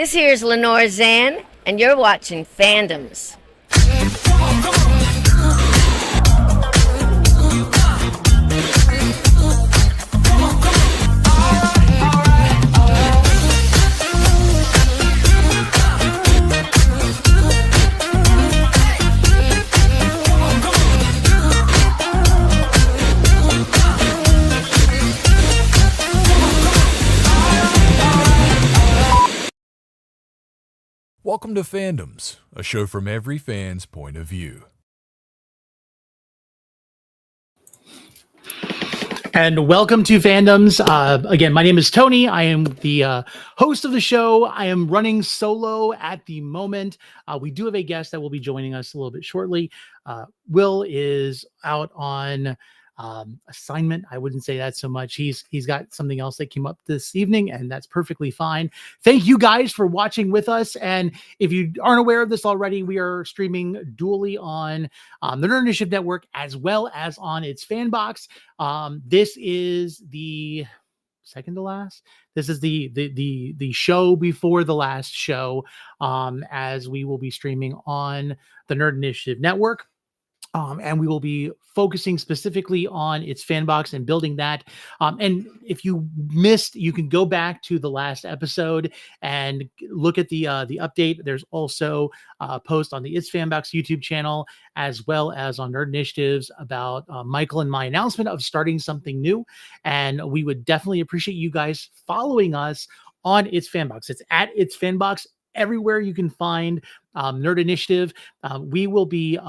This here's Lenore Zan, and you're watching Fandoms. Welcome to Fandoms, a show from every fan's point of view. And welcome to Fandoms. Again, my name is Tony. I am the host of the show. I am running solo at the moment. We do have a guest that will be joining us a little bit shortly. Will is out on assignment. I wouldn't say that so much. He's got something else that came up this evening, and that's perfectly fine. Thank you guys for watching with us. And if you aren't aware of this already, we are streaming dually on the Nerd Initiative Network as well as on its Fanbox. This is the second to last. This is the show before the last show, as we will be streaming on the Nerd Initiative Network. And we will be focusing specifically on its Fanbox and building that. And if you missed, you can go back to the last episode and look at the update. There's also a post on the It's Fanbox YouTube channel, as well as on Nerd Initiatives about Michael and my announcement of starting something new. And we would definitely appreciate you guys following us on It's Fanbox. It's at It's Fanbox everywhere you can find Nerd Initiative. We will be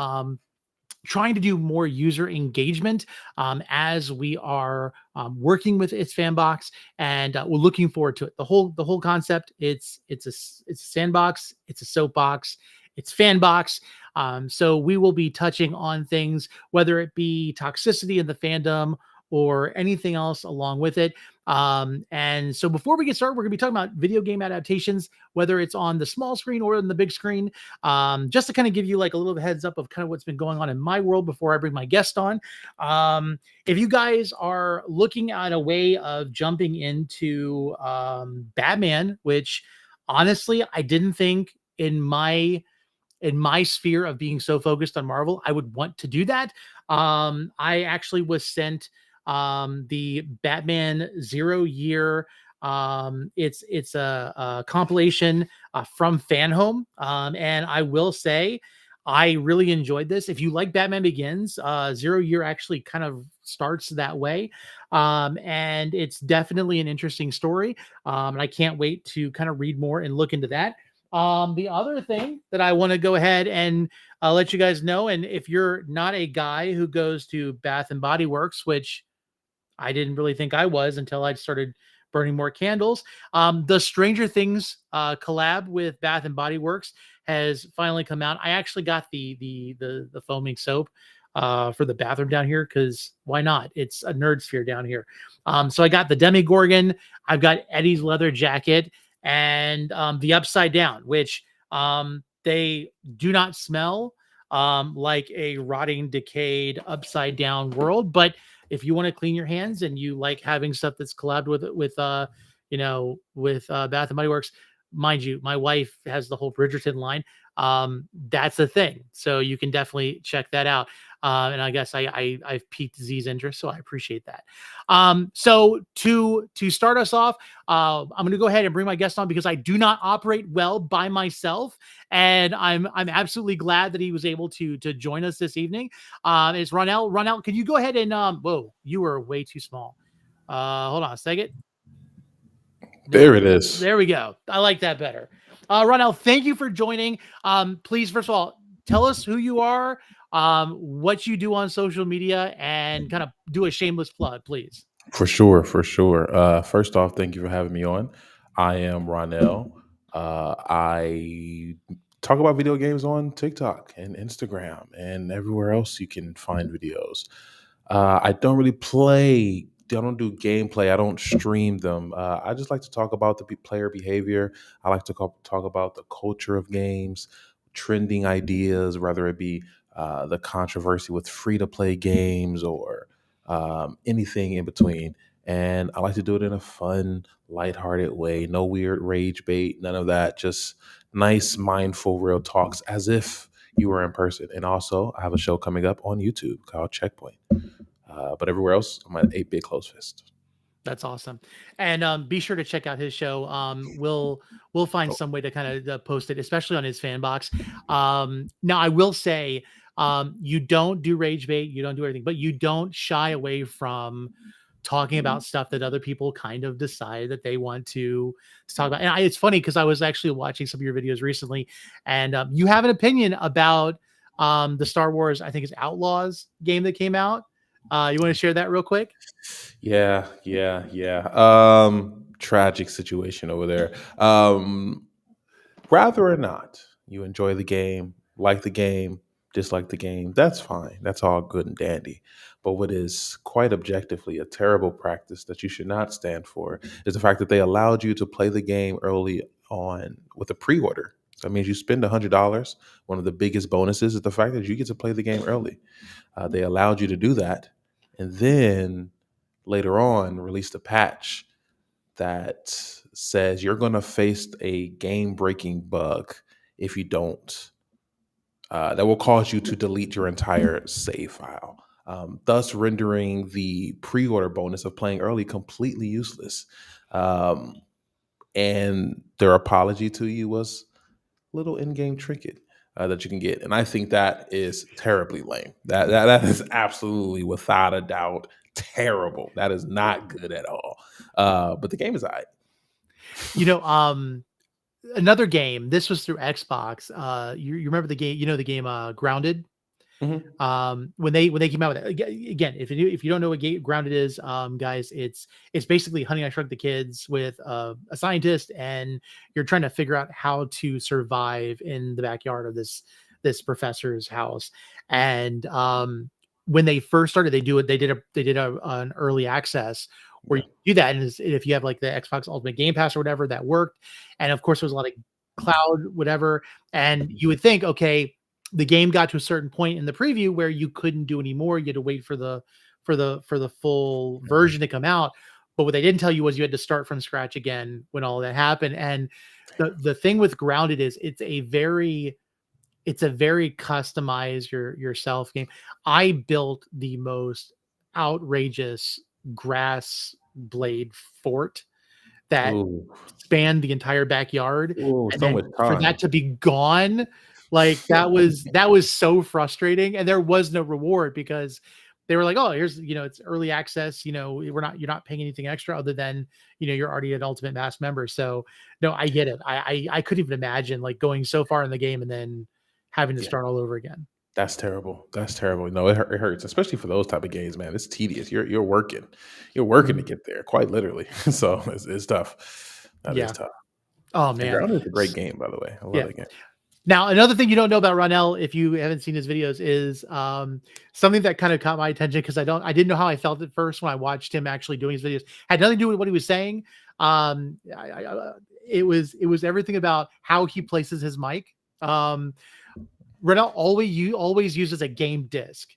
trying to do more user engagement as we are working with its Fanbox, and we're looking forward to it. The whole concept, it's a sandbox, it's a soapbox, it's Fanbox. So we will be touching on things, whether it be toxicity in the fandom or anything else along with it. And so before we get started, we're gonna be talking about video game adaptations, whether it's on the small screen or on the big screen. Just to kind of give you like a little heads up of kind of what's been going on in my world before I bring my guest on. If you guys are looking at a way of jumping into Batman, which honestly, I didn't think in my sphere of being so focused on Marvel, I would want to do that. I actually was sent the Batman 0 year. It's a compilation from Fanhome, and I will say I really enjoyed this. If you like Batman Begins, 0 year actually kind of starts that way, and it's definitely an interesting story. And I can't wait to kind of read more and look into that. The other thing that I want to go ahead and let you guys know, and if you're not a guy who goes to Bath and Body Works, which I didn't really think I was until I started burning more candles, the Stranger Things collab with Bath and Body Works has finally come out. I actually got the foaming soap for the bathroom down here, because why not? It's a nerd sphere down here. So I got the Demogorgon, I've got Eddie's leather jacket, and the Upside Down, which they do not smell like a rotting, decayed, upside down world. But if you want to clean your hands and you like having stuff that's collabed with Bath and Body Works, mind you, my wife has the whole Bridgerton line. That's a thing, so you can definitely check that out. And I guess I've piqued Z's interest, so I appreciate that. So to start us off, I'm going to go ahead and bring my guest on, because I do not operate well by myself, and I'm absolutely glad that he was able to join us this evening. It's Ronell. Ronell, can you go ahead and whoa, you were way too small. Hold on a second. There it is. There we go. I like that better. Ronell, thank you for joining. Please, first of all, tell us who you are, what you do on social media, and kind of do a shameless plug, please. For sure. First off, thank you for having me on. I am Ronell. I talk about video games on TikTok and Instagram and everywhere else you can find videos. I don't really play. I don't do gameplay. I don't stream them. I just like to talk about the player behavior. I like to talk about the culture of games, trending ideas, whether it be the controversy with free-to-play games or anything in between. And I like to do it in a fun, lighthearted way. No weird rage bait, none of that. Just nice, mindful, real talks as if you were in person. And also, I have a show coming up on YouTube called Checkpoint. But everywhere else, I'm at 8-bit close fist. That's awesome. And be sure to check out his show. We'll find Oh, some way to kind of post it, especially on his fan box. Now I will say, you don't do rage bait, you don't do everything, but you don't shy away from talking about stuff that other people kind of decide that they want to talk about. And it's funny because I was actually watching some of your videos recently, and you have an opinion about the Star Wars, I think it's Outlaws game that came out. You want to share that real quick? yeah. Tragic situation over there. Rather or not, you enjoy the game, like the game, dislike the game. That's fine. That's all good and dandy. But what is quite objectively a terrible practice that you should not stand for is the fact that they allowed you to play the game early on with a pre-order. So that means you spend $100. One of the biggest bonuses is the fact that you get to play the game early. They allowed you to do that, and then later on released a patch that says you're going to face a game breaking bug if you don't, that will cause you to delete your entire save file, thus rendering the pre order bonus of playing early completely useless. Um, and their apology to you was a little in game trinket. That you can get, and I think that is terribly lame. That is absolutely, without a doubt, terrible. That is not good at all. But the game is alright. You know, another game. This was through Xbox. You remember the game? You know the game Grounded. Mhm. When they came out with it, again, if you don't know what Grounded is, guys, it's basically Honey I Shrunk the Kids with a scientist, and you're trying to figure out how to survive in the backyard of this professor's house. And when they first started, they did an early access where Yeah. you do that, and if you have like the Xbox Ultimate Game Pass or whatever, that worked. And of course, there was a lot of cloud whatever, and you would think, okay, the game got to a certain point in the preview where you couldn't do any more. You had to wait for the full version to come out. But what they didn't tell you was you had to start from scratch again when all of that happened. And the thing with Grounded is it's a very customized yourself game. I built the most outrageous grass blade fort that Ooh, spanned the entire backyard, ooh, and so then much for time. that to be gone, like that was so frustrating, and there was no reward because they were like, oh, here's, it's early access, you're not paying anything extra other than, you're already an ultimate mass member. So no, I get it. I couldn't even imagine like going so far in the game and then having to Yeah, start all over again. that's terrible. That's terrible. No, it hurts, especially for those type of games, man. It's tedious. You're working to Mhm. get there, quite literally. So it's tough. That is Yeah. tough. Oh And man. Grounded is a great S- game, by the way. I love Yeah. that game. Now, another thing you don't know about Ronell, if you haven't seen his videos, is something that kind of caught my attention because I didn't know how I felt at first when I watched him actually doing his videos. Had nothing to do with what he was saying. It was everything about how he places his mic. Ronell always uses a game disc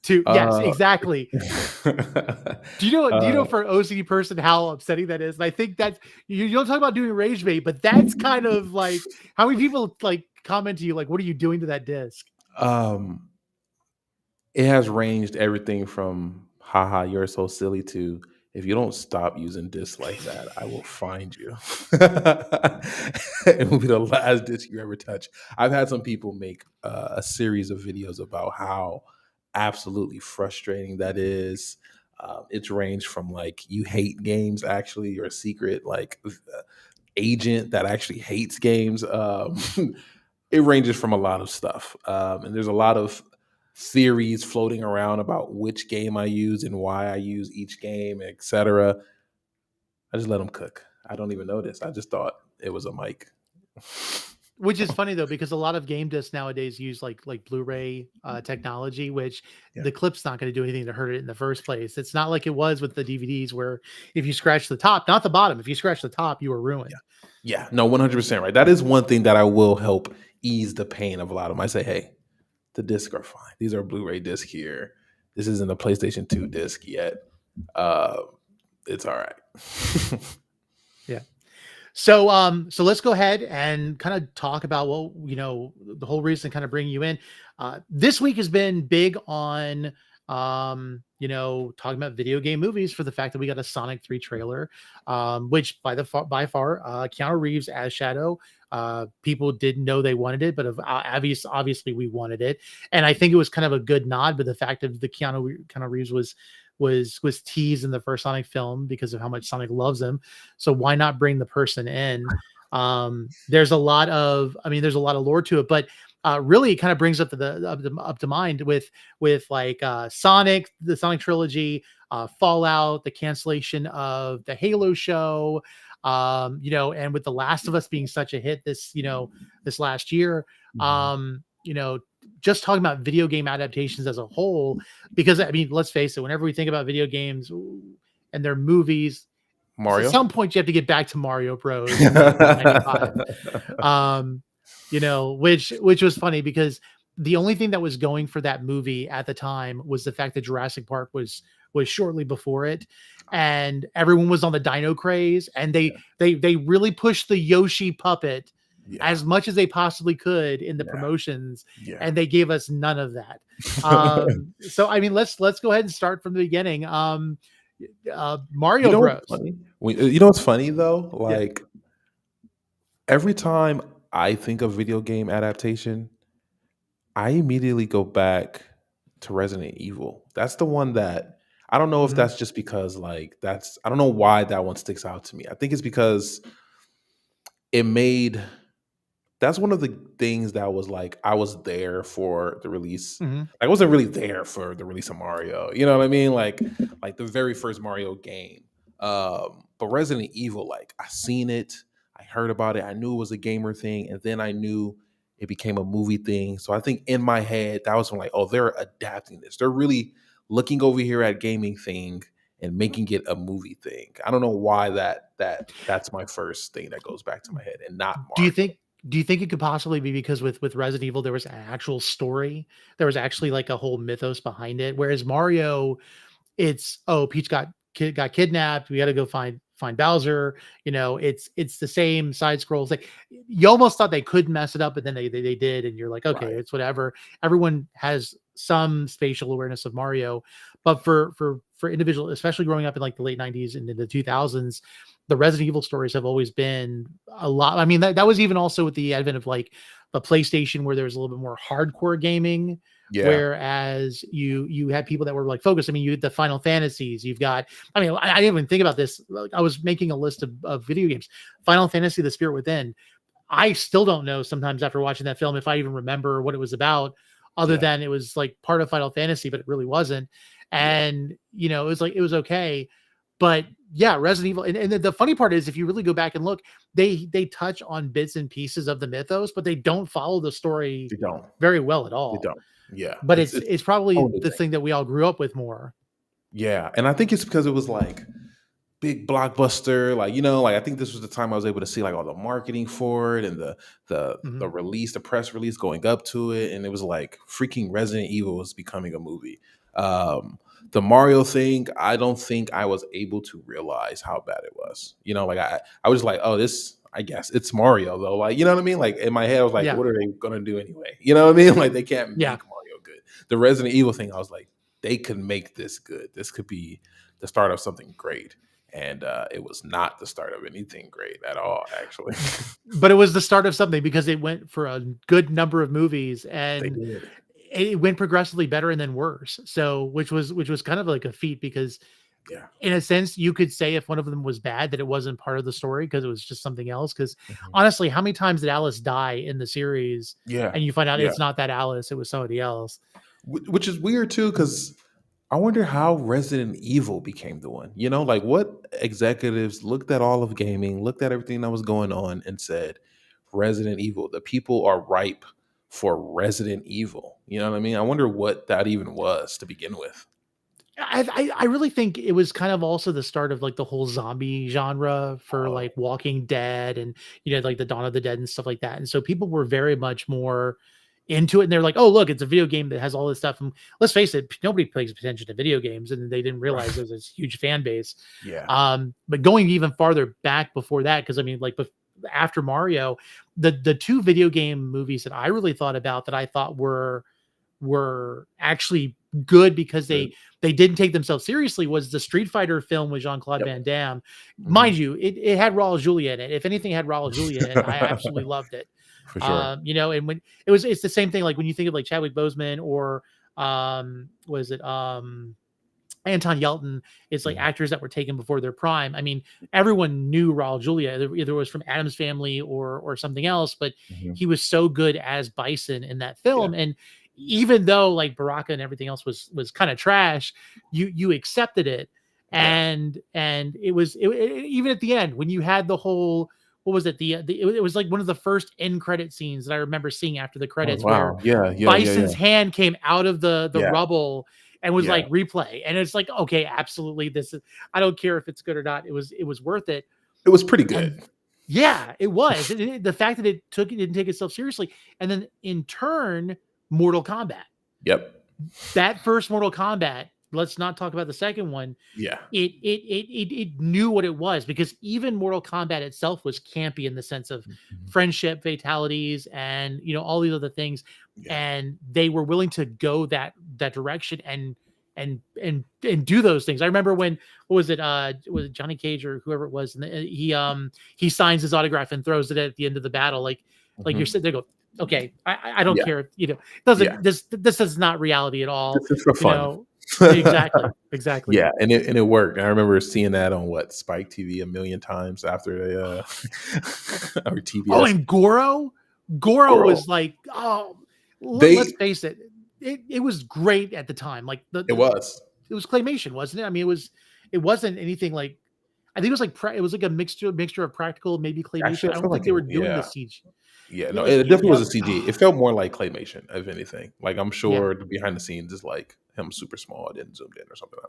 to, yes, Uh, exactly. Do you know uh, for an OCD person how upsetting that is? And I think that's, you don't talk about doing rage bait, but that's kind of like how many people like comment to you like, what are you doing to that disc? um, it has ranged everything from haha, you're so silly to if you don't stop using discs like that, I will find you. It will be the last disc you ever touch. I've had some people make a series of videos about how absolutely frustrating that is. It's ranged from like you hate games, actually, you're a secret like agent that actually hates games. It ranges from a lot of stuff. And there's a lot of theories floating around about which game I use and why I use each game, etc. I just let them cook. I don't even notice. I just thought it was a mic. Which is funny though, because a lot of game discs nowadays use like Blu-ray technology, which Yeah. the clip's not going to do anything to hurt it in the first place. It's not like it was with the DVDs where if you scratch the top, not the bottom, if you scratch the top, you were ruined. Yeah. No, 100% right. That is one thing that I will help ease the pain of a lot of them. I say, hey, the discs are fine. These are Blu-ray discs here. This isn't a PlayStation 2 disc yet. Uh, it's all right. Yeah. So let's go ahead and kind of talk about what, the whole reason kind of bringing you in. This week has been big on, talking about video game movies for the fact that we got a Sonic 3 trailer, which by far, Keanu Reeves as Shadow, people didn't know they wanted it, but obviously we wanted it. And I think it was kind of a good nod, but the fact that the Keanu Reeves was teased in the first Sonic film because of how much Sonic loves him. So why not bring the person in? There's a lot of lore to it, but really it kind of brings up to mind with like Sonic, the Sonic trilogy, Fallout, the cancellation of the Halo show, and with The Last of Us being such a hit this last year, just talking about video game adaptations as a whole, because I mean, let's face it, whenever we think about video games and their movies, at Mario. some point you have to get back to Mario Bros. In 1995. Which was funny because the only thing that was going for that movie at the time was the fact that Jurassic Park was shortly before it, and everyone was on the dino craze, and they really pushed the Yoshi puppet as much as they possibly could in the promotions, and they gave us none of that. So I mean, let's go ahead and start from the beginning. Mario Bros. You know what's funny though? Like every time I think of video game adaptation, I immediately go back to Resident Evil. That's the one that I don't know if that's just because I don't know why that one sticks out to me. I think it's because that's one of the things that was like I was there for the release. I wasn't really there for the release of Mario. You know what I mean? Like the very first Mario game. But Resident Evil, like I seen it, I heard about it, I knew it was a gamer thing, and then I knew it became a movie thing. So I think in my head, that was when like, oh, they're adapting this. They're really looking over here at gaming thing and making it a movie thing. I don't know why that's my first thing that goes back to my head and not Mario. Do you think it could possibly be because with Resident Evil there was an actual story? There was actually like a whole mythos behind it. Whereas Mario, it's Peach got kidnapped. We got to go find Bowser. It's the same side scrolls. Like you almost thought they could mess it up, but then they did, and you're like, okay, right. It's whatever. Everyone has some spatial awareness of Mario, but for individual, especially growing up in like the late 90s and in the 2000s, the Resident Evil stories have always been a lot. I mean, that was even also with the advent of like the PlayStation, where there was a little bit more hardcore gaming. Yeah. Whereas you had people that were like focused. I mean, you had the Final Fantasies. You've got, I mean, I didn't even think about this. I was making a list of video games. Final Fantasy, The Spirit Within. I still don't know sometimes after watching that film if I even remember what it was about, other than it was like part of Final Fantasy, but it really wasn't. And, it was like, it was okay. But yeah, Resident Evil. And the funny part is, if you really go back and look, they touch on bits and pieces of the mythos, but they don't follow the story very well at all. They don't. Yeah. But it's probably the thing that we all grew up with more. Yeah. And I think it's because it was like big blockbuster. Like, I think this was the time I was able to see like all the marketing for it and the release, the press release going up to it. And it was like freaking Resident Evil was becoming a movie. The Mario thing, I don't think I was able to realize how bad it was. Like I was like, oh, this, I guess it's Mario though. Like, you know what I mean? Like in my head, I was like, what are they going to do anyway? You know what I mean? Like they can't make Mario good. The Resident Evil thing, I was like, they could make this good. This could be the start of something great. And it was not the start of anything great at all, actually. But it was the start of something because it went for a good number of movies and it went progressively better and then worse. So, which was kind of like a feat because in a sense you could say if one of them was bad that it wasn't part of the story because it was just something else. Because honestly, how many times did Alice die in the series? Yeah. And you find out it's not that Alice, it was somebody else. Which is weird too, because I wonder how Resident Evil became the one. Like what executives looked at all of gaming, looked at everything that was going on and said, Resident Evil, the people are ripe for Resident Evil. You know what I mean? I wonder what that even was to begin with. I really think it was kind of also the start of like the whole zombie genre for like Walking Dead and, like the Dawn of the Dead and stuff like that. And so people were very much more into it, and they're like, oh, look, it's a video game that has all this stuff. And let's face it, nobody pays attention to video games, and they didn't realize there's this huge fan base. Yeah. But going even farther back before that, because I mean, like after Mario, the two video game movies that I really thought about that I thought were actually good because they didn't take themselves seriously was the Street Fighter film with Jean-Claude Van Damme. Mind you, it had Raul Julia in it. If anything had Raul Julia in it, I absolutely loved it. For sure. You know, and when it's the same thing, like when you think of like Chadwick Boseman or was it Anton Yelton, it's like actors that were taken before their prime. I mean, everyone knew Raul Julia, either it was from Addams Family or something else, but he was so good as Bison in that film. And even though like Baraka and everything else was kind of trash, you accepted it. And it was even at the end when you had the whole, what was it? It was like one of the first end credit scenes that I remember seeing after the credits, where Bison's hand came out of the rubble and was like replay. And it's like, okay, absolutely. This is, I don't care if it's good or not. It was worth it. It was pretty good. And yeah, it was. The fact that it didn't take itself seriously. And then in turn, Mortal Kombat. Yep. That first Mortal Kombat, let's not talk about the second one. Yeah. It knew what it was, because even Mortal Kombat itself was campy in the sense of friendship, fatalities, and you know, all these other things. And they were willing to go that direction and do those things. I remember when, what was it Johnny Cage or whoever it was, and he signs his autograph and throws it at the end of the battle, like you're sitting there go, okay, I don't care, you know, doesn't this is not reality at all. This is for fun. Know? Exactly. Yeah, and it worked. I remember seeing that on Spike TV a million times after they or TBS. Oh, and Goro was like, let's face it, it was great at the time. Like it was claymation, wasn't it? I mean, it wasn't anything like, I think it was like a mixture of practical, maybe claymation. Actually, I don't think they were doing the CG. Yeah, no, it definitely was a CG. It felt more like claymation, if anything. Like, I'm sure the behind the scenes is like him super small. I didn't zoom in or something. I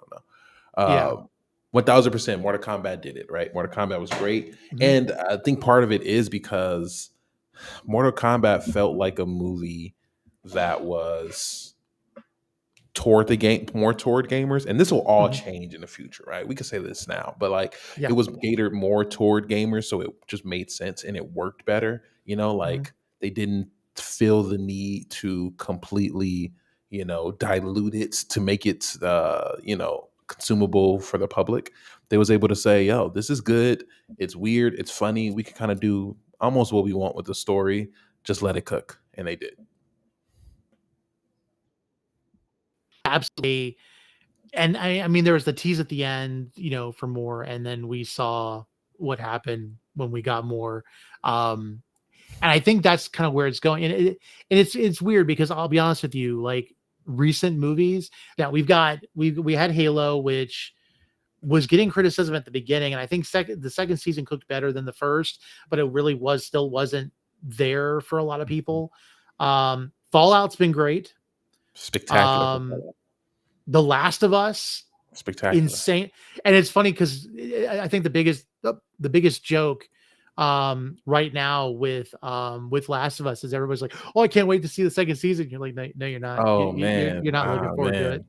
don't know. 1000%. Mortal Kombat did it, right? Mortal Kombat was great. And I think part of it is because Mortal Kombat felt like a movie that was toward the game, more toward gamers, and this will all change in the future, right? We could say this now, but like it was catered more toward gamers, so it just made sense and it worked better. You know, like they didn't feel the need to completely, you know, dilute it to make it, you know, consumable for the public. They was able to say, yo, this is good. It's weird. It's funny. We can kind of do almost what we want with the story. Just let it cook. And they did. Absolutely. And I mean, there was the tease at the end, you know, for more, and then we saw what happened when we got more. And I think that's kind of where it's going. And it's weird because I'll be honest with you, like recent movies that we had Halo, which was getting criticism at the beginning. And I think the second season cooked better than the first, but it really still wasn't there for a lot of people. Fallout's been great. Spectacular. The Last of Us, spectacular, insane. And it's funny because I think the biggest joke right now with Last of Us is everybody's like, oh, I can't wait to see the second season. You're like, no, you're not. Oh, you're not looking forward to it.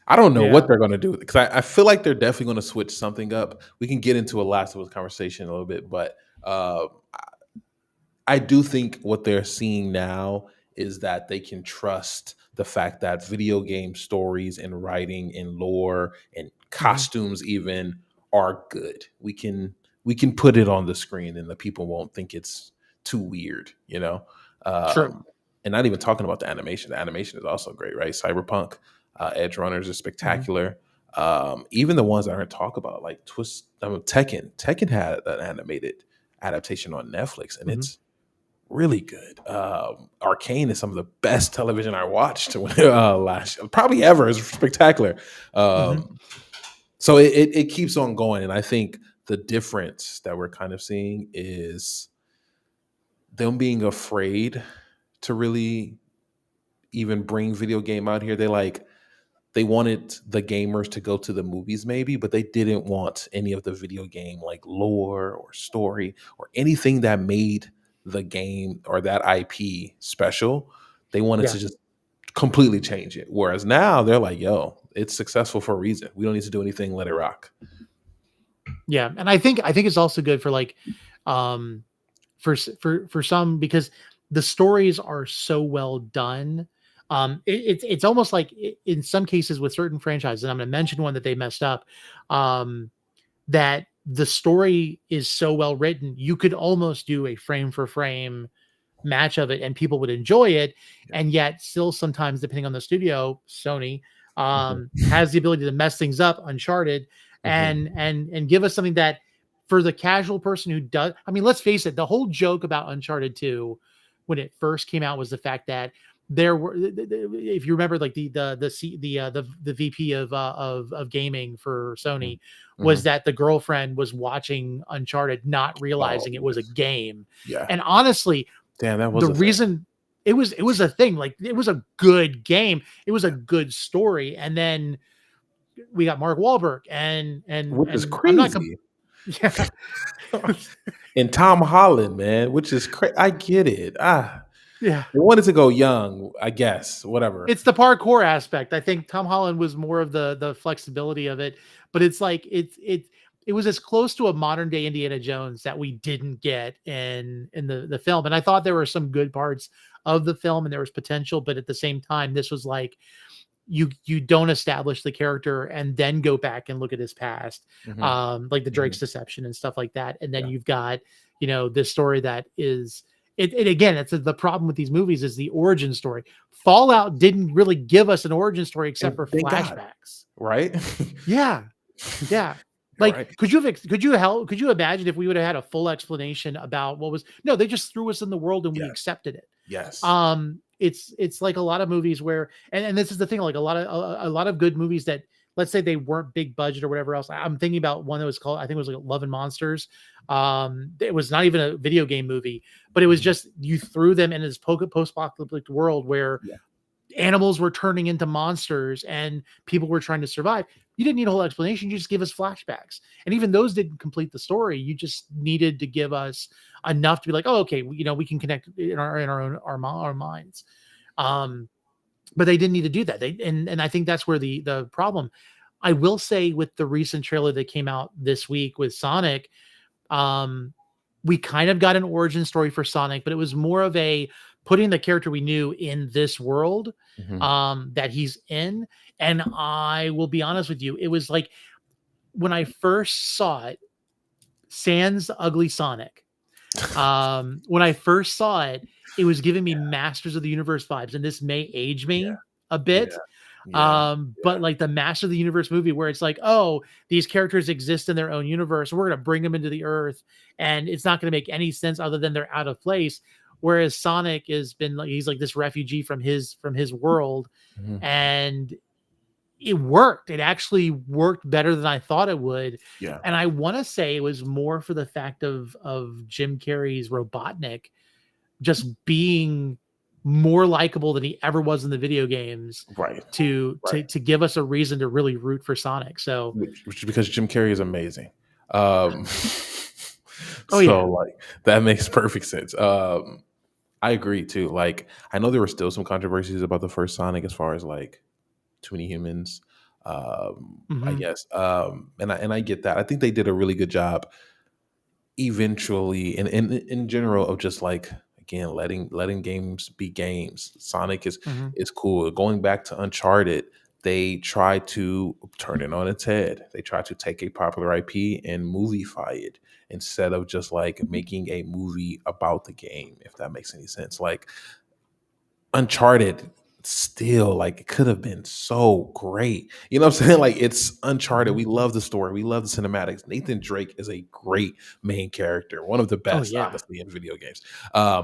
I don't know what they're going to do, because I feel like they're definitely going to switch something up. We can get into a Last of Us conversation a little bit, but I do think what they're seeing now is that they can trust the fact that video game stories and writing and lore and costumes even are good. We can put it on the screen and the people won't think it's too weird, you know? True. And not even talking about the animation. The animation is also great, right? Cyberpunk, Edge Runners is spectacular. Even the ones that aren't talked about, like Tekken. Tekken had an animated adaptation on Netflix, and it's really good. Arcane is some of the best television I watched probably ever. It's spectacular. So it keeps on going, and I think the difference that we're kind of seeing is them being afraid to really even bring video game out here. They wanted the gamers to go to the movies maybe, but they didn't want any of the video game like lore or story or anything that made the game or that IP special They wanted to just completely change it. Whereas now they're like, yo, it's successful for a reason. We don't need to do anything. Let it rock. Yeah. And I think it's also good for like, for some, because the stories are so well done. It's almost like in some cases with certain franchises, and I'm going to mention one that they messed up, that the story is so well written, you could almost do a frame for frame match of it and people would enjoy it. And yet still sometimes, depending on the studio, Sony has the ability to mess things up, Uncharted, and give us something that for the casual person who does, I mean, let's face it, the whole joke about Uncharted 2 when it first came out was the fact that there were, if you remember, like the VP of gaming for Sony was that the girlfriend was watching Uncharted, not realizing it was a game. Yeah. And honestly, damn, that was the reason it was a thing. Like, it was a good game. It was a good story. And then we got Mark Wahlberg and which is I'm not crazy. yeah. And Tom Holland, man, which is crazy. I get it. Yeah. They wanted to go young, I guess. Whatever. It's the parkour aspect. I think Tom Holland was more of the flexibility of it, but it's like it was as close to a modern day Indiana Jones that we didn't get in the film. And I thought there were some good parts of the film and there was potential, but at the same time, this was like you don't establish the character and then go back and look at his past, like the Drake's deception and stuff like that. And then you've got, this story that is it again, it's the problem with these movies is the origin story. Fallout didn't really give us an origin story except for flashbacks. Right? Yeah. Yeah. Like, right. could you imagine if we would have had a full explanation about what was, no, they just threw us in the world and we accepted it. Yes. It's like a lot of movies where, and this is the thing, like a lot of good movies that, let's say they weren't big budget or whatever else. I'm thinking about one that was called, I think it was like Love and Monsters. It was not even a video game movie, but it was just, you threw them in this post-apocalyptic world where animals were turning into monsters and people were trying to survive. You didn't need a whole explanation. You just give us flashbacks. And even those didn't complete the story. You just needed to give us enough to be like, oh, okay, we can connect in our minds. But they didn't need to do that. And I think that's where the problem. I will say with the recent trailer that came out this week with Sonic, we kind of got an origin story for Sonic, but it was more of a putting the character we knew in this world that he's in. And I will be honest with you, it was like when I first saw it, sans Ugly Sonic. When I first saw it, it was giving me Masters of the Universe vibes, and this may age me a bit. But like the Master of the Universe movie where it's like, oh, these characters exist in their own universe. We're going to bring them into the earth and it's not going to make any sense other than they're out of place. Whereas Sonic has been like, he's like this refugee from his world and it worked. It actually worked better than I thought it would. Yeah. And I want to say it was more for the fact of Jim Carrey's Robotnik just being more likable than he ever was in the video games, to give us a reason to really root for Sonic. So, which is because Jim Carrey is amazing. Like that makes perfect sense. I agree too. Like, I know there were still some controversies about the first Sonic as far as like too many humans. I guess, and I get that. I think they did a really good job eventually, and in general, of just like, again, letting games be games. Sonic is cool. Going back to Uncharted, they try to turn it on its head. They try to take a popular IP and movieify it instead of just like making a movie about the game, if that makes any sense. Like Uncharted still, like, it could have been so great. You know what I'm saying? Like, it's Uncharted. We love the story. We love the cinematics. Nathan Drake is a great main character. One of the best, honestly, in video games.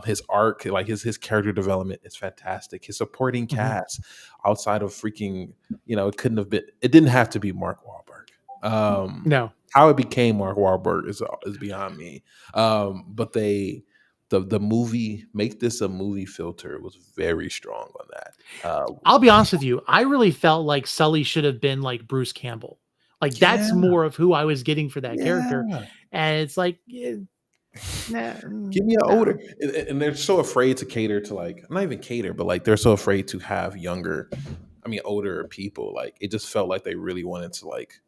His arc, like his character development is fantastic. His supporting cast outside of freaking, it didn't have to be Mark Wahlberg. No. How it became Mark Wahlberg is beyond me. But the movie, make this a movie filter, was very strong on that. I'll be honest with you. I really felt like Sully should have been like Bruce Campbell. Like, that's more of who I was getting for that character. And it's like, Give me an older, and they're so afraid to cater to like not even cater, but like they're so afraid to have older people. Like it just felt like they really wanted to like,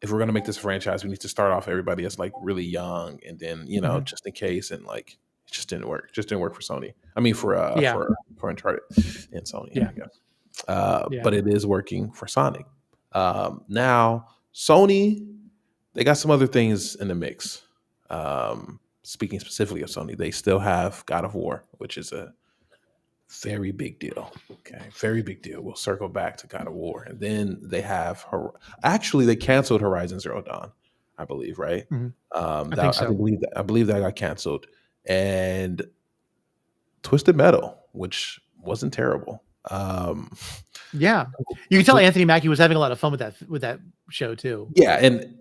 if we're gonna make this franchise, we need to start off everybody as like really young, and then just in case, and like it just didn't work. Just didn't work for Sony. I mean Yeah. for Uncharted and Sony. Yeah. I guess. Yeah. But it is working for Sonic. Now Sony, they got some other things in the mix. Speaking specifically of Sony, they still have God of War, which is a very big deal. Okay, very big deal. We'll circle back to God of War, and then they have actually they canceled Horizon Zero Dawn, I believe, right? Mhm. I think so. I believe that got canceled, and Twisted Metal, which wasn't terrible. Yeah, you can tell Anthony Mackie was having a lot of fun with that show too. Yeah, and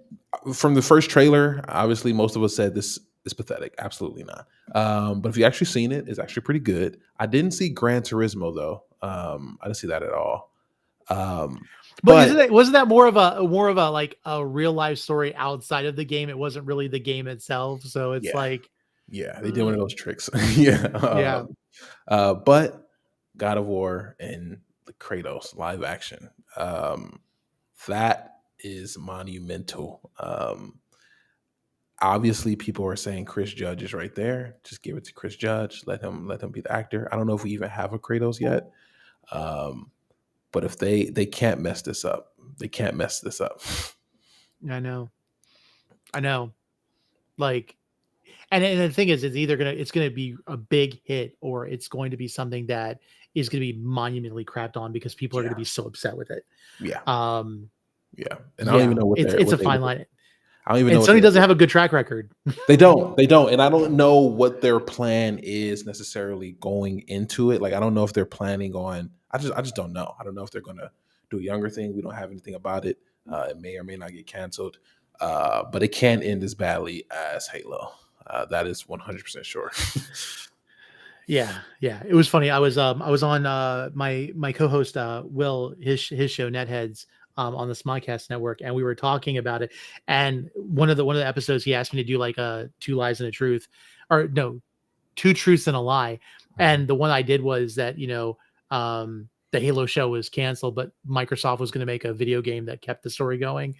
from the first trailer, obviously most of us said this is pathetic. Absolutely not. But if you actually seen it, it's actually pretty good. I didn't see Gran Turismo though. I didn't see that at all. But wasn't that more of a like a real life story outside of the game? It wasn't really the game itself, so it's like they did one of those tricks. Yeah. But God of War and the Kratos live action, that is monumental. Obviously, people are saying Chris Judge is right there. Just give it to Chris Judge. Let him be the actor. I don't know if we even have a Kratos yet. But if they can't mess this up, they can't mess this up. I know. Like, and the thing is, it's gonna be a big hit, or it's going to be something that is going to be monumentally crapped on because people are going to be so upset with it. Yeah. Yeah. And I don't even know what it's a fine line. I don't even know. Sony doesn't have a good track record. They don't. And I don't know what their plan is necessarily going into it. Like, I don't know if they're planning on, I just don't know. I don't know if they're going to do a younger thing. We don't have anything about it. It may or may not get canceled. But it can end as badly as Halo. That is 100% sure. Yeah. It was funny. I was on my co-host Will, his show Netheads, on the Smodcast network, and we were talking about it. And one of the episodes, he asked me to do like a 2 lies and a truth, or no, 2 truths and a lie. And the one I did was that the Halo show was canceled, but Microsoft was going to make a video game that kept the story going.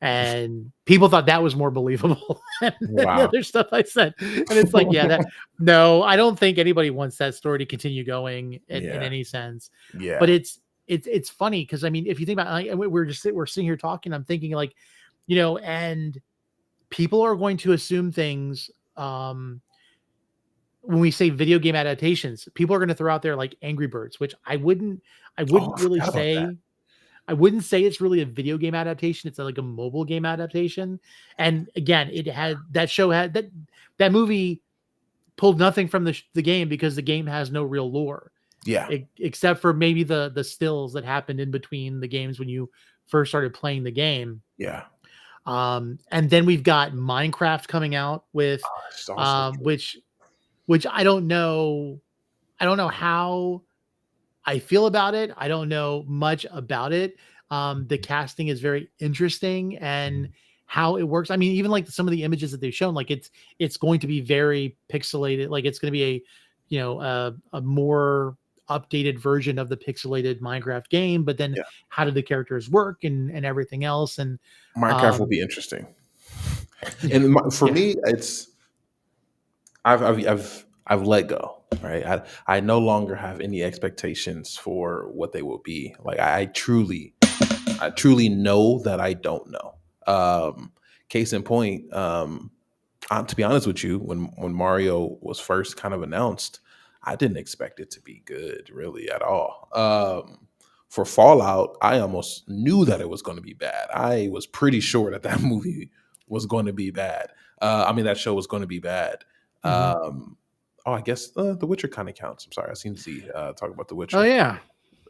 And people thought that was more believable than the other stuff I said. And it's like, no, I don't think anybody wants that story to continue going in any sense. Yeah. But it's funny because, I mean, if you think about it, we're sitting here talking, I'm thinking like, and people are going to assume things when we say video game adaptations. People are going to throw out there like Angry Birds, which I wouldn't really say. I wouldn't say it's really a video game adaptation. It's like a mobile game adaptation. And again, that movie pulled nothing from the game because the game has no real lore. Yeah. Except for maybe the stills that happened in between the games when you first started playing the game. Yeah. And then we've got Minecraft coming out with, which I don't know how I feel about it. I don't know much about it. The casting is very interesting and how it works. I mean, even like some of the images that they've shown, like it's going to be very pixelated. Like it's going to be a more updated version of the pixelated Minecraft game. But then how do the characters work and everything else? And Minecraft will be interesting. And for me, it's I've let go. Right. I no longer have any expectations for what they will be. Like I truly know that I don't know. Case in point, to be honest with you, when Mario was first kind of announced, I didn't expect it to be good really at all. For Fallout, I almost knew that it was going to be bad. I was pretty sure that movie was going to be bad. That show was going to be bad. Mm-hmm. I guess The Witcher kind of counts. I'm sorry, I seen Z talk about The Witcher. Oh yeah,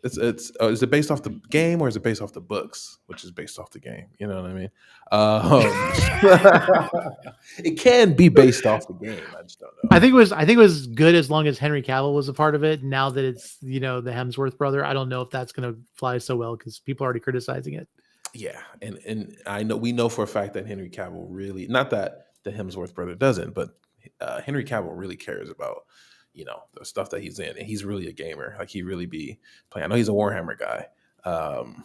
it's is it based off the game or is it based off the books, which is based off the game? You know what I mean? It can be based off the game. I just don't know. I think it was good as long as Henry Cavill was a part of it. Now that it's the Hemsworth brother, I don't know if that's going to fly so well because people are already criticizing it. Yeah, and we know for a fact that Henry Cavill really, not that the Hemsworth brother doesn't. But Henry Cavill really cares about, the stuff that he's in, and he's really a gamer. Like, he really be playing. I know he's a Warhammer guy, and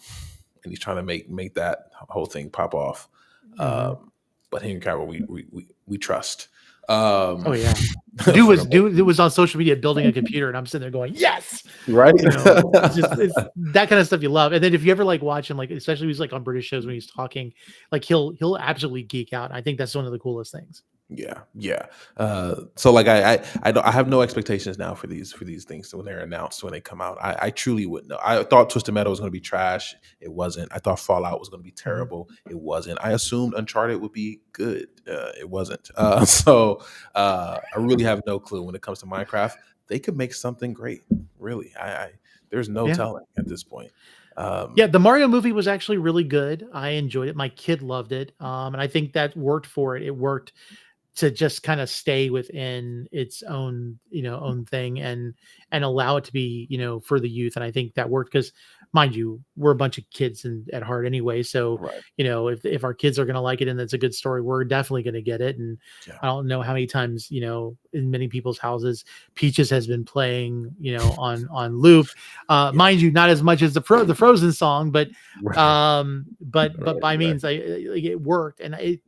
he's trying to make that whole thing pop off. But Henry Cavill, we trust. Oh yeah, dude was on social media building a computer, and I'm sitting there going, yes, right. It's that kind of stuff you love. And then if you ever like watch him, like especially he's like on British shows when he's talking, like he'll absolutely geek out. I think that's one of the coolest things. Yeah. So like I have no expectations now for these things when they're announced, when they come out. I truly wouldn't know. I thought Twisted Metal was going to be trash. It wasn't. I thought Fallout was going to be terrible. It wasn't. I assumed Uncharted would be good. It wasn't. So I really have no clue when it comes to Minecraft. They could make something great. Really, there's no telling at this point. The Mario movie was actually really good. I enjoyed it. My kid loved it, and I think that worked for it. It worked to just kind of stay within its own, own thing and allow it to be, for the youth. And I think that worked because, mind you, we're a bunch of kids at heart anyway. So, Right. If our kids are going to like it and it's a good story, we're definitely going to get it. And I don't know how many times, in many people's houses, Peaches has been playing, on loop. Mind you, not as much as the Frozen song, but by means, it worked, and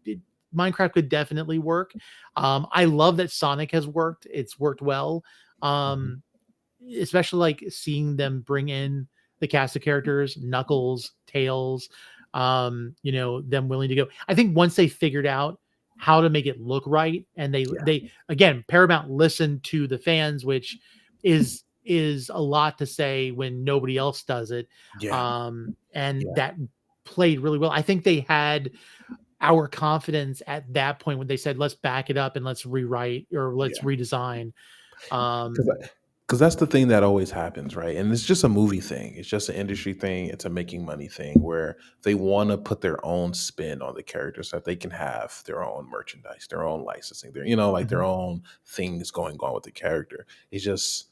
Minecraft could definitely work. I love that Sonic has worked. It's worked well. Especially like seeing them bring in the cast of characters, Knuckles, Tails, them willing to go. I think once they figured out how to make it look right, and they again, Paramount listened to the fans, which is a lot to say when nobody else does it. That played really well. I think they had our confidence at that point when they said, let's back it up and let's rewrite or let's redesign. Because that's the thing that always happens, right? And it's just a movie thing. It's just an industry thing. It's a making money thing where they want to put their own spin on the characters so that they can have their own merchandise, their own licensing, their own things going on with the character. It's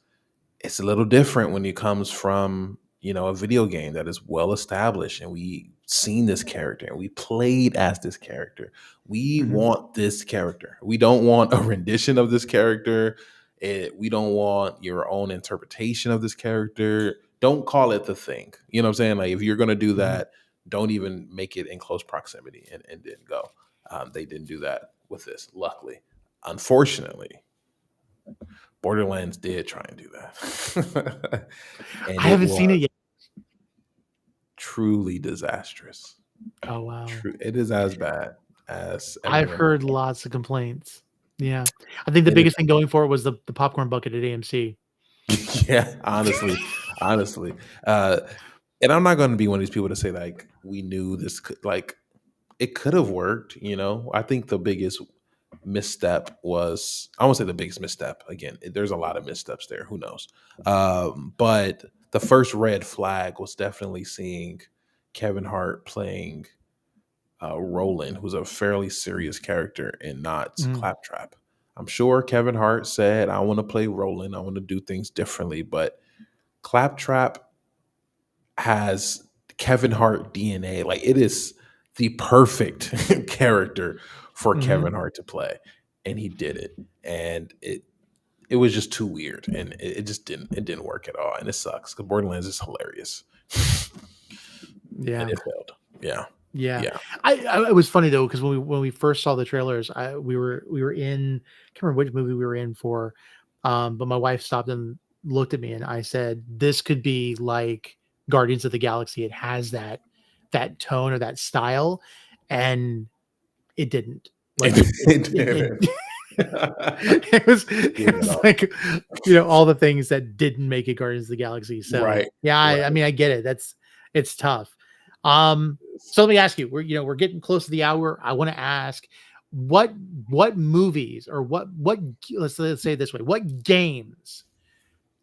a little different when it comes from, a video game that is well established, and we seen this character and we played as this character. We want this character. We don't want a rendition of this character. We don't want your own interpretation of this character. Don't call it the thing. You know what I'm saying? Like, if you're going to do that, don't even make it in close proximity, and didn't go. They didn't do that with this, luckily. Unfortunately, Borderlands did try and do that. And I haven't seen it yet. Truly disastrous. Oh, wow. It is as bad as I've heard lots of complaints. Yeah. I think the biggest thing going for it was the popcorn bucket at AMC. Yeah, honestly. And I'm not going to be one of these people to say, like, we knew this could, like, it could have worked, I think the biggest misstep was, I won't say the biggest misstep. Again, there's a lot of missteps there. Who knows? But the first red flag was definitely seeing Kevin Hart playing Roland, who's a fairly serious character, and not Claptrap. I'm sure Kevin Hart said, I want to play Roland. I want to do things differently. But Claptrap has Kevin Hart DNA. Like, it is the perfect character for Kevin Hart to play. And he did it. And it was just too weird. And it just didn't work at all. And it sucks because Borderlands is hilarious. Yeah. And it failed. Yeah. Yeah. It was funny though, because when we first saw the trailers, we were in, I can't remember which movie we were in for, but my wife stopped and looked at me and I said, this could be like Guardians of the Galaxy. It has that tone or that style, and it didn't. Like, it was like, all the things that didn't make it Guardians of the Galaxy. So I mean, I get it. It's tough. So let me ask you, we're getting close to the hour. I want to ask what movies or what let's say it this way, what games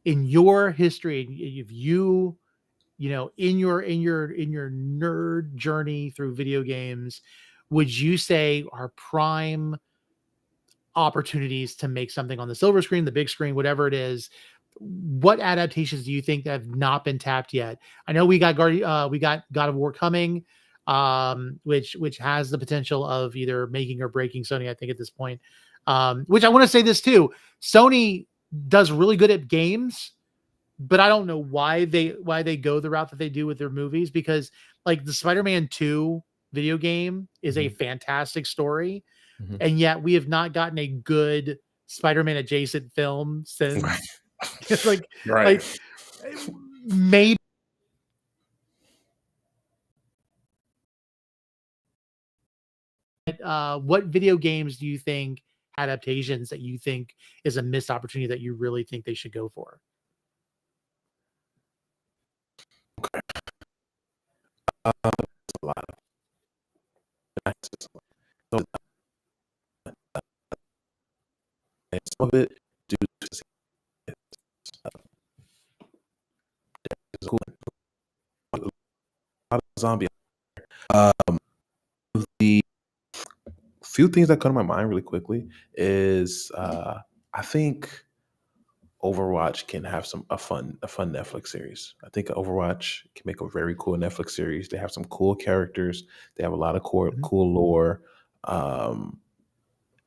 in your history, if you in your nerd journey through video games, would you say are prime opportunities to make something on the silver screen, the big screen, whatever it is? What adaptations do you think have not been tapped yet? I know we got God of War coming. which has the potential of either making or breaking Sony, I think, at this point. Which I want to say this too. Sony does really good at games, but I don't know why they go the route that they do with their movies, because like the Spider-Man 2 video game is a fantastic story, and yet we have not gotten a good Spider-Man adjacent film since like maybe what video games do you think adaptations that you think is a missed opportunity that you really think they should go for? A lot of so, and some of it due to cool. A lot of zombie. The few things that come to my mind really quickly is I think Overwatch can have a fun Netflix series. I think Overwatch can make a very cool Netflix series. They have some cool characters. They have a lot of cool lore.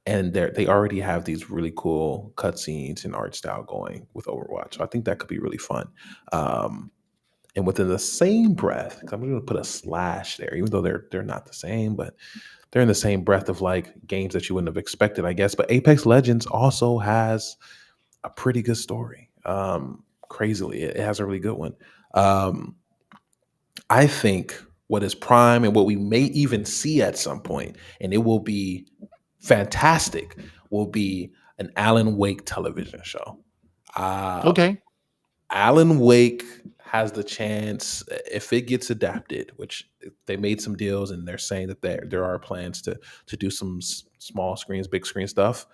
And they already have these really cool cutscenes and art style going with Overwatch. So I think that could be really fun. And within the same breath, 'cause I'm going to put a slash there, even though they're not the same, but they're in the same breath of like games that you wouldn't have expected, I guess. But Apex Legends also has a pretty good story. Crazily, it has a really good one. I think what is prime and what we may even see at some point, and it will be fantastic, will be an Alan Wake television show. Okay. Alan Wake has the chance, if it gets adapted, which they made some deals and they're saying that there are plans to do some small screens, big screen stuff.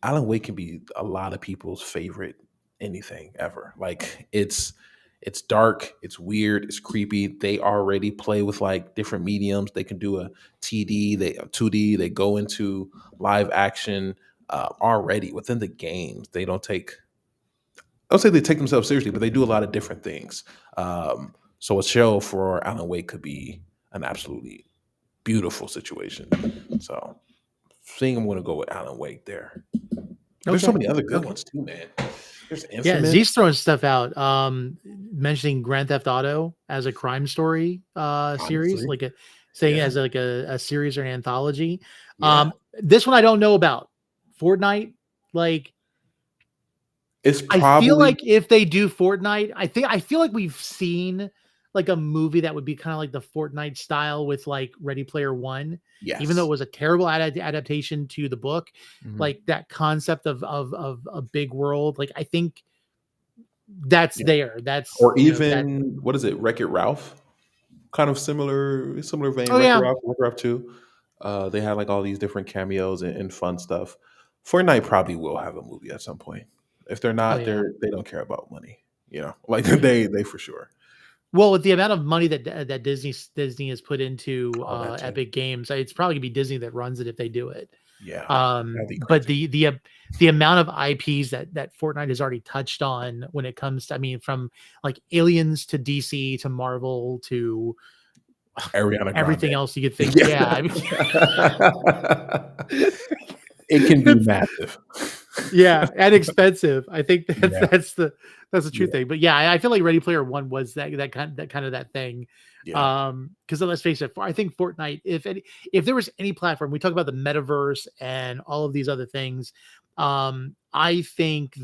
Alan Wake can be a lot of people's favorite anything ever. Like it's dark, it's weird, it's creepy. They already play with like different mediums. They can do a 2D, they go into live action already within the games. They don't take, I don't say they take themselves seriously, but they do a lot of different things. So a show for Alan Wake could be an absolutely beautiful situation. So I think I'm going to go with Alan Wake there. There's so many other good ones too, man. There's Infamous. Z's throwing stuff out. Mentioning Grand Theft Auto as a crime story series, like as like a series or an anthology. Yeah. This one I don't know about. Fortnite, like it's probably, I feel like if they do Fortnite, I feel like we've seen like a movie that would be kind of like the Fortnite style with like Ready Player One. Yes. Even though it was a terrible adaptation to the book, like that concept of a big world, like I think that's there. That's or even what is it, Wreck-It Ralph? Kind of similar vein. Wreck-It Ralph 2. They had like all these different cameos and fun stuff. Fortnite probably will have a movie at some point. If they're not, they don't care about money. You know, like they for sure. Well, with the amount of money that Disney has put into Epic Games, it's probably gonna be Disney that runs it if they do it. Yeah. But the amount of IPs that Fortnite has already touched on when it comes to, I mean, from like Aliens to DC to Marvel to everything else you could think. Yeah. I mean, it can be massive. Yeah, and expensive. I think that's the true thing. But yeah, I feel like Ready Player One was that kind of that thing. Yeah. Because let's face it, I think Fortnite, if there was any platform, we talk about the metaverse and all of these other things. I think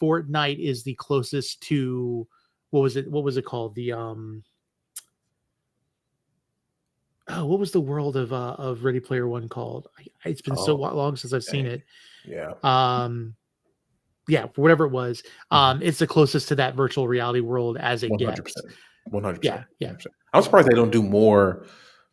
Fortnite is the closest to what was it called? The what was the world of Ready Player One called? It's been so long since I've seen it. Yeah. Whatever it was. It's the closest to that virtual reality world as it 100%. Gets. 100%. Yeah. I'm surprised they don't do more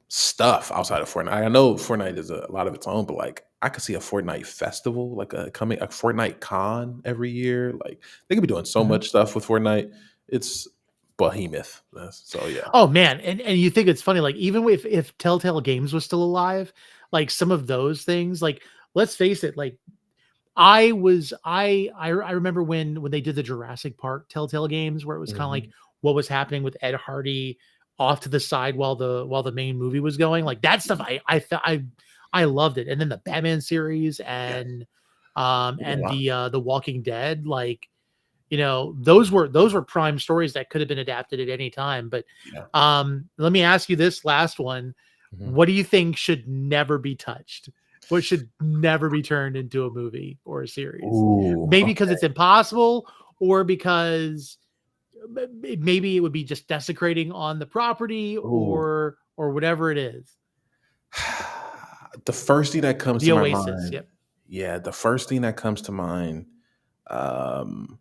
stuff outside of Fortnite. I know Fortnite is a lot of its own, but like I could see a Fortnite festival, like a Fortnite con every year. Like they could be doing so much stuff with Fortnite. It's behemoth. So yeah. Oh man, and you think it's funny, like even if Telltale Games was still alive, like some of those things, like let's face it, like I remember when they did the Jurassic Park Telltale Games, where it was kind of like what was happening with Ed Hardy off to the side while the main movie was going. Like that stuff, I loved it. And then the Batman series and the Walking Dead, like, you know, those were prime stories that could have been adapted at any time. But let me ask you this last one. Mhm. What do you think should never be touched? What should never be turned into a movie or a series? Ooh, Maybe because it's impossible, or because maybe it would be just desecrating on the property, Ooh. or whatever it is. The first thing that comes The to my Oasis. mind, Yep. yeah, the first thing that comes to mind, um,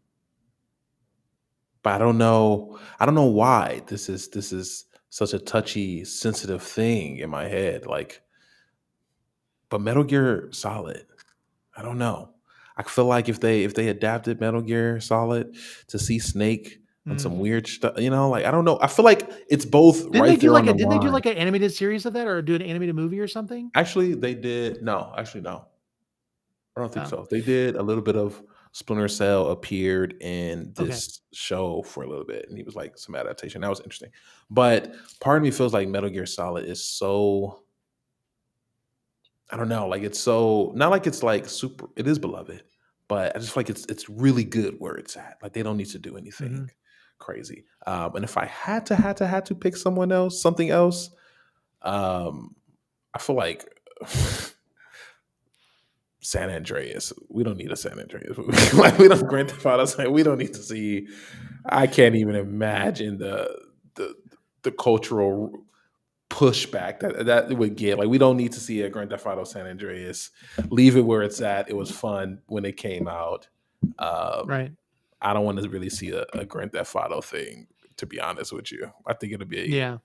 but I don't know why this is such a touchy, sensitive thing in my head. Like, but Metal Gear Solid, I don't know. I feel like if they adapted Metal Gear Solid to see Snake on some weird stuff, you know, like I don't know. I feel like it's both right there on the Didn't they do line. like an animated series of that, or do an animated movie or something? Actually, they did. No, actually, no. I don't think Oh, so. They did a little bit of Splinter Cell appeared in okay. this show for a little bit, and he was like some adaptation. That was interesting. But part of me feels like Metal Gear Solid is so, I don't know, like it's so not like it's like super. It is beloved, but I just feel like it's really good where it's at. Like they don't need to do anything Mhm. crazy. And if I had to pick something else, I feel like San Andreas. We don't need a San Andreas movie. Like we don't Grand Theft Auto. Like, we don't need to see. I can't even imagine the the cultural pushback that it would get. Like we don't need to see a Grand Theft Auto San Andreas. Leave it where it's at. It was fun when it came out. Um, Right. I don't want to really see a Grand Theft Auto thing. To be honest with you, I think it'll Yeah.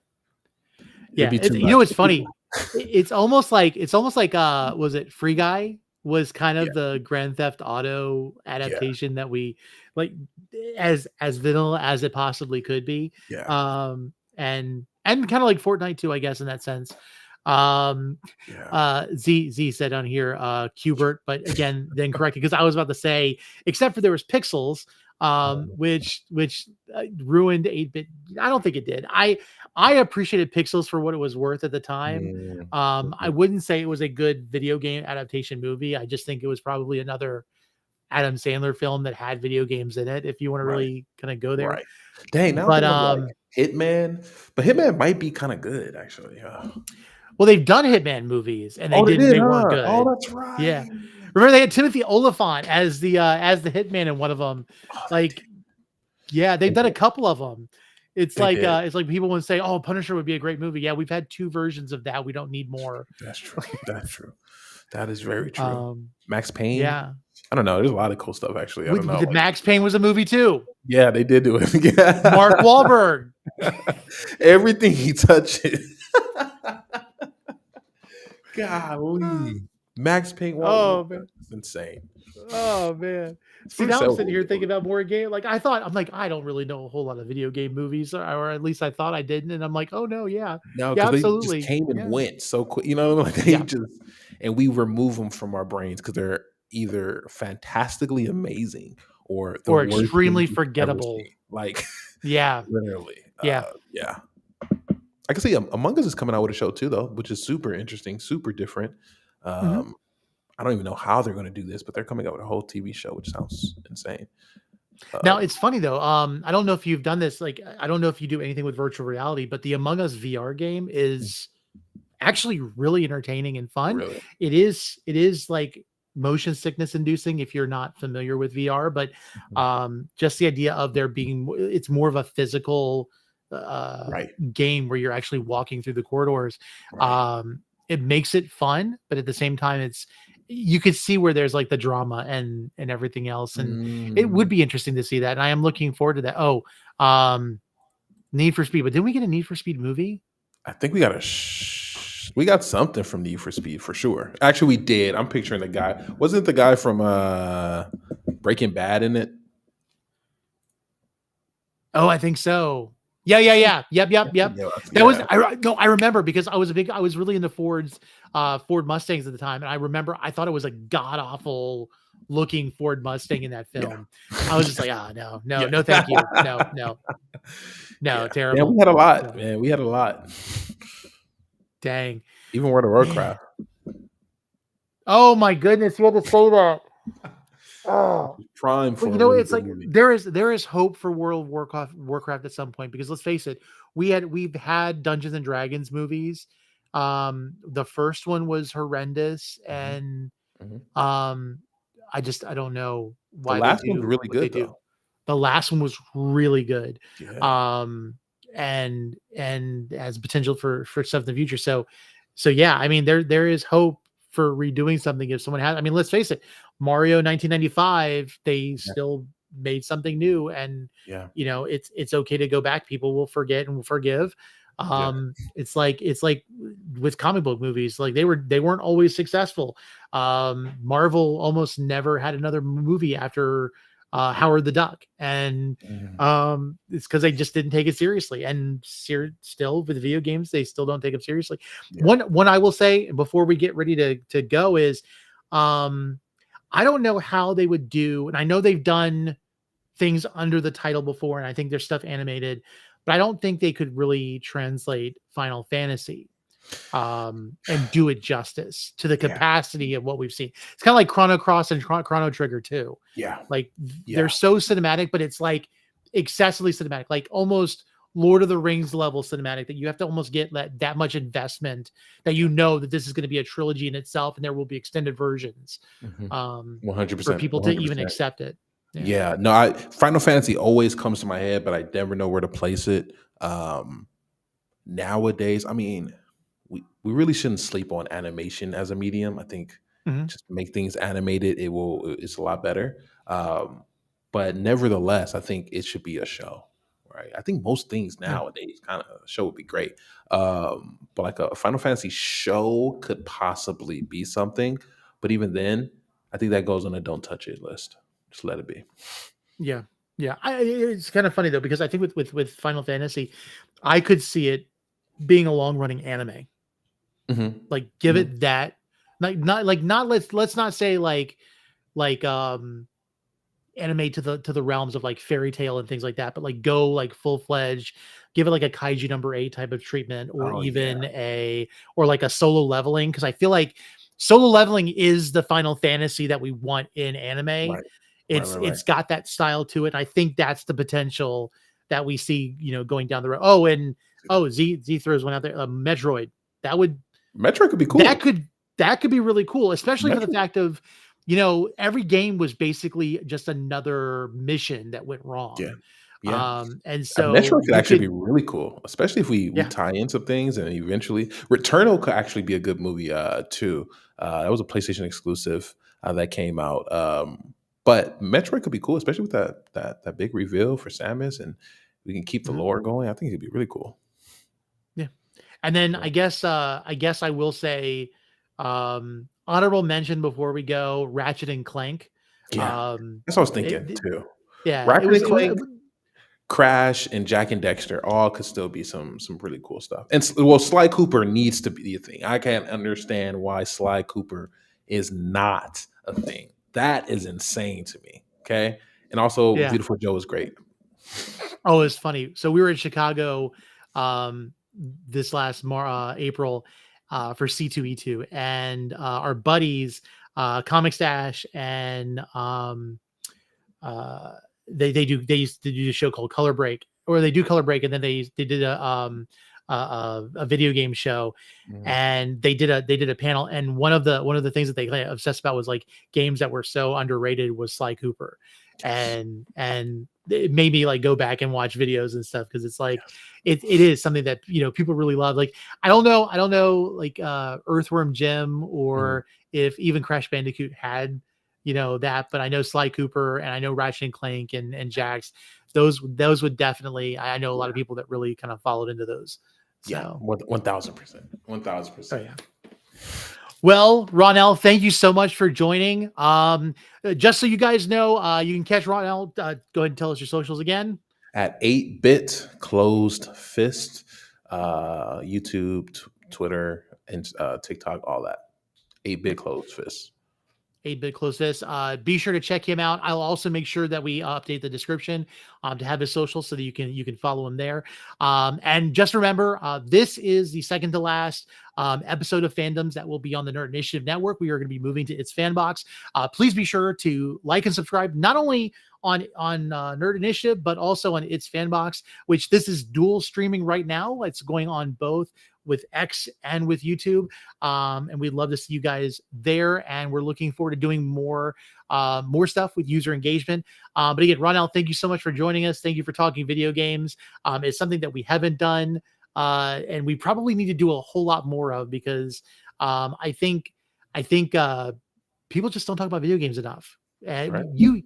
be It's, too you know, much. it's funny. It's almost like was it Free Guy was kind Yeah, of the Grand Theft Auto yeah, adaptation that we like, as vanilla as it possibly could be. yeah, And kind of like Fortnite too, I guess, in that sense. Um yeah. Z said on here Qbert, but again, then corrected, because I was about to say, except for there was Pixels, which ruined 8-bit. I don't think it did. I appreciated Pixels for what it was worth at the time. Mm, I wouldn't say it was a good video game adaptation movie. I just think it was probably another Adam Sandler film that had video games in it, if you want to right. really kind of go there. Right. Dang, now I'm But thinking of like Hitman, but Hitman might be kind of good actually. well, they've done Hitman movies and Oh, they did, they weren't huh? Oh, good. that's Yeah. right. Remember they had Timothy Oliphant as the Hitman in one of them. Oh, Like, yeah, they've they done a did. couple of them. They did. It's like people would say, "Oh, Punisher would be a great movie." Yeah, we've had 2 versions of that. We don't need more. That's true. That's true. That is very true. Um, Max Payne. yeah. I don't know. There's a lot of cool stuff actually. I don't know. The Like, Max Payne was a movie too. yeah, they did do it. Mark Wahlberg. Everything he touches. Golly. Max Payne. Oh man. That's insane. Oh man. See, Splinter now I'm Cell sitting was here good. thinking about more game. Like I'm like, I don't really know a whole lot of video game movies, or at least I thought I didn't. And I'm like, oh no, yeah. No, Yeah, because they just absolutely. came and Yeah. went so quick. You know, like they Yeah. just, and we remove them from our brains because they're either fantastically amazing or the Or worst thing extremely you've ever forgettable. seen. Like Yeah. literally. Yeah. Yeah. I can see Among Us is coming out with a show too, though, which is super interesting, super different. Mhm. I don't even know how they're going to do this, but they're coming out with a whole TV show, which sounds insane. Now Um, it's funny though. I don't know if you've done this. Like, I don't know if you do anything with virtual reality, but the Among Us VR game is actually really entertaining and fun. really? It is like motion sickness inducing if you're not familiar with VR, but Mhm. just the idea of there being, it's more of a physical Right. game where you're actually walking through the corridors. Right. It makes it fun, but at the same time, you could see where there's like the drama and everything else, and it would Mm, be interesting to see that. And I am looking forward to that. Oh, Need for Speed, but didn't we get a Need for Speed movie? I think we got we got something from Need for Speed for sure. Actually, we did. I'm picturing the guy. Wasn't the guy from Breaking Bad in it? Oh, I think so. Yeah. Yep. Yeah, That was yeah. I remember, because I was really into Ford Mustangs at the time, and I remember I thought it was a god awful looking Ford Mustang in that Yeah. film. I was just like, no, thank you. No, Yeah. terrible. We had a lot, No. man. We had a lot. Dang. Even World of Man. Warcraft. Oh my goodness, you had to say that. Oh. Prime for Well, you know, a really it's good like movie. there is hope for World of Warcraft at some point, because let's face it, we've had Dungeons and Dragons movies. The first one was horrendous, and Mhm. I don't know The why they last one's do really what they good do. though. The last one was really good. Yeah. And has potential for stuff in the future. So yeah, I mean, there is hope for redoing something if someone has. I mean, let's face it, Mario 1995, they Yeah. still made something new, and Yeah. it's okay to go back. People will forget and will forgive. Yeah. It's like with comic book movies, like they weren't always successful. Marvel almost never had another movie after Howard the Duck, and Mhm. it's because they just didn't take it seriously. And still with video games, they still don't take them seriously. Yeah. One I will say before we get ready to go is, I don't know how they would do, and I know they've done things under the title before, and I think there's stuff animated, but I don't think they could really translate Final Fantasy and do it justice to the Yeah. capacity of what we've seen. It's kind of like Chrono Cross and Chrono Trigger too. Yeah. Like Yeah. they're so cinematic, but it's like excessively cinematic, like almost Lord of the Rings level cinematic, that you have to almost get that much investment that that this is going to be a trilogy in itself, and there will be extended versions Mhm. for 100%. people to even 100%. accept it. Yeah. No, Final Fantasy always comes to my head, but I never know where to place it. Nowadays, I mean, we really shouldn't sleep on animation as a medium. I think Mhm. just make things animated, it's a lot better. But nevertheless, I think it should be a show, right? I think most things Yeah. nowadays kind of a show would be great. But like a Final Fantasy show could possibly be something. But even then, I think that goes on a don't touch it list. Just let it be. Yeah. Yeah. It's kind of funny though, because I think with Final Fantasy, I could see it being a long running anime. Hmm. Like give Hmm. it that, not let's not say like anime to the realms of like fairy tale and things like that, but like go like full fledged, give it like a kaiju number 8 type of treatment, or Oh yeah. even or like a Solo Leveling, because I feel like Solo Leveling is the Final Fantasy that we want in anime. Right. Right. It's Right. Right. it's got that style to it. And I think that's the potential that we see, going down the road. Oh, and See that. Z throws one out there. Metroid. That would Metroid could be that cool. could that could be really cool, especially for the Metroid. fact of, every game was basically just another mission that went Yeah. wrong. Yeah. And so Metro could you actually be could, really cool, especially if we yeah, tie in some things and eventually Returnal could actually be a good movie too. That was a PlayStation exclusive that came out. But Metroid could be cool, especially with that big reveal for Samus, and we can keep the mhm, lore going. I think it'd be really cool. yeah. And then Yeah. I guess I will say, honorable mention before we go, Ratchet and Clank. Yeah. Um, That's what I was it, thinking too. yeah, Ratchet and Clank, Crash, and Jack and Dexter all could still be some really cool stuff. And well, Sly Cooper needs to be a thing. I can't understand why Sly Cooper is not a thing. That is insane to me. Okay, and also yeah. Beautiful Joe is great. Oh, it's funny. So we were in Chicago um this last April for C2E2, and our buddies Comic Stash and uh they used to do a show called Color Break, or they do Color Break, and then they did a video game show, Mhm. and they did a panel, and one of the things that they kind of obsessed about was like games that were so underrated was Sly Cooper. Yes. And it made me like go back and watch videos and stuff, because it's like Yes. it is something that people really love. Like I don't know like Earthworm Jim, Mhm. or if even Crash Bandicoot had that, but I know Sly Cooper, and I know Ratchet and Clank and Jax. Those would definitely, I know a lot of Yeah. people that really kind of followed into those. Yeah. So 1000%. oh 1000%. yeah. Well, Ronell, thank you so much for joining. Just so you guys know, you can catch Ronell. Go ahead and tell us your socials again. At 8-bit closed fist, YouTube, Twitter, and TikTok, all that. 8-bit closed fist. 8-bit close this. Be sure to check him out. I'll also make sure that we update the description to have his social so that you can follow him there. And just remember, this is the second to last episode of Fandoms that will be on the Nerd Initiative Network. We are going to be moving to its Fanbox. Please be sure to like and subscribe, not only on Nerd Initiative, but also on its Fanbox, which this is dual streaming right now. It's going on both with X and with YouTube. And we'd love to see you guys there. And we're looking forward to doing more stuff with user engagement. But again, Ronell, thank you so much for joining us. Thank you for talking video games. It's something that we haven't done. And we probably need to do a whole lot more of, because I think people just don't talk about video games enough. And Right. you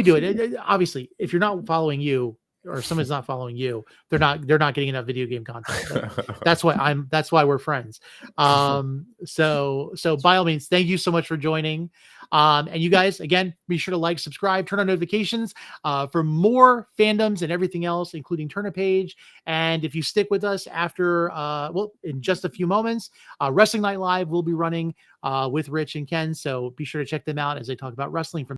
do it. Obviously, if you're not following you, or someone's not following you, they're not getting enough video game content. But that's why we're friends. So by all means, thank you so much for joining. And you guys, again, be sure to like, subscribe, turn on notifications for more Fandoms and everything else, including Turn a Page. And if you stick with us after, in just a few moments, Wrestling Night Live will be running with Rich and Ken. So be sure to check them out as they talk about wrestling from